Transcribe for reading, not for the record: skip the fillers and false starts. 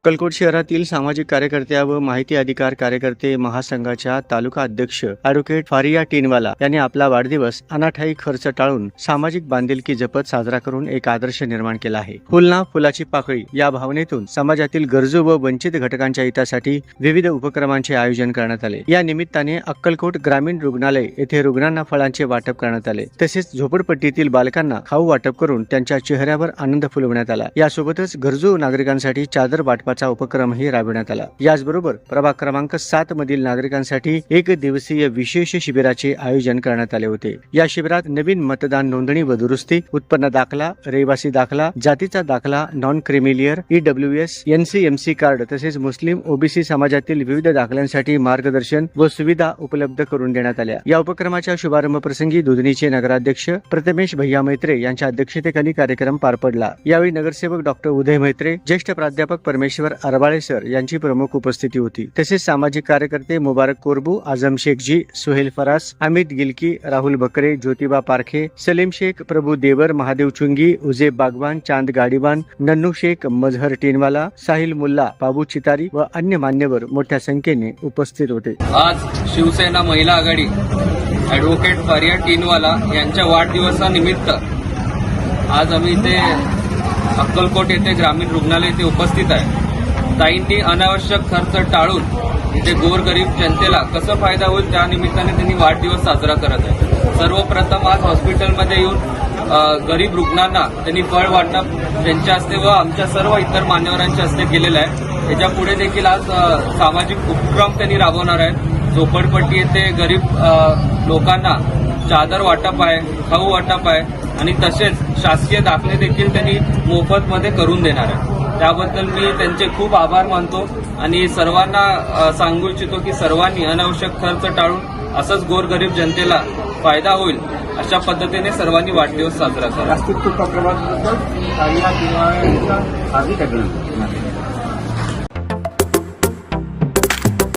अक्कलकोट शहरातील सामाजिक कार्यकर्त्या व माहिती अधिकार कार्यकर्ते महासंघाच्या तालुका अध्यक्ष ॲडव्होकेट फारिया टिनवाला यांनी आपला वाढदिवस अनाठायी खर्च टाळून सामाजिक बांधिलकी जपत साजरा करून एक आदर्श निर्माण केला आहे। फुलना फुलाची पाकळी या भावनेतून समाजातील गरजू व वंचित घटकांच्या हितासाठी विविध उपक्रमांचे आयोजन करण्यात आले। या निमित्ताने अक्कलकोट ग्रामीण रुग्णालय येथे रुग्णांना फळांचे वाटप करण्यात आले। तसेच झोपडपट्टीतील बालकांना खाऊ वाटप करून त्यांच्या चेहऱ्यावर आनंद फुलवण्यात आला। यासोबतच गरजू नागरिकांसाठी चादर वाटपाचा उपक्रमही राबविण्यात आला। याचबरोबर प्रभाग क्रमांक 7 मधील नागरिकांसाठी एक दिवसीय विशेष शिबिराचे आयोजन करण्यात आले होते। या शिबिरात नवीन मतदान नोंदणी व दुरुस्ती, उत्पन्न दाखला, रहिवासी दाखला, जातीचा दाखला, non creamy layer, EWS, NCMC card तसेच मुस्लिम OBC समाजातील विविध दाखल्यांसाठी मार्गदर्शन व सुविधा उपलब्ध करून देण्यात आल्या। या उपक्रमाच्या शुभारंभ प्रसंगी दुधनीचे नगराध्यक्ष प्रथमेश भैया मैत्रे यांच्या अध्यक्षतेखाली कार्यक्रम पार पडला। यावेळी नगरसेवक डॉक्टर उदय मैत्रे, ज्येष्ठ प्राध्यापक परमेश्वर अरबाळे सर यांची प्रमुख उपस्थिती होती। तसेच सामाजिक कार्यकर्ते मुबारक कोरबू, आझम शेखजी, सुहेल फरास, अमित गिलकी, राहुल बकरे, ज्योतिबा पारखे, सलीम शेख, प्रभू देवर, महादेव चुंगी, उजेब बागवान, चांद गाडीवान, नन्नू शेख, मजहर टिनवाला, साहिल मुल्ला, बाबू चितारी व अन्य मान्यवर मोठ्या संख्येने उपस्थित होते। आज शिवसेना महिला आघाडी ॲडव्होकेट फारिया टिनवाला यांच्या वाढदिवसानिमित्त आज आम्ही इथे अक्कलकोट येथे ग्रामीण रुग्णालय येथे उपस्थित आहे। ताईंनी अनावश्यक खर्च टाळून इथे गोरगरीब जनतेला कसा फायदा होईल त्या निमित्ताने त्यांनी वाढदिवस साजरा करत आहे। सर्वप्रथम आज हॉस्पिटलमध्ये येऊन गरीब रुग्णांना त्यांनी फळ वाटप त्यांच्या हस्ते व आमच्या सर्व इतर मान्यवरांच्या हस्ते केलेलं आहे। याच्या पुढे देखील आज सामाजिक उपक्रम त्यांनी राबवणार आहेत। झोपडपट्टी येथे गरीब लोकांना चादर वाटप आहे, खाऊ वाटप आहे आणि तसेच शासकीय दाखले देखील त्यांनी मोफतमध्ये करून देणार आहे। त्याबद्दल मी त्यांचे खूप आभार मानतो आणि सर्वांना सांगू इच्छितो की सर्वांनी अनावश्यक खर्च टाळून असंच गोरगरीब जनतेला फायदा होईल अशा पद्धतीने सर्वांनी वाढदिवस साजरा करा।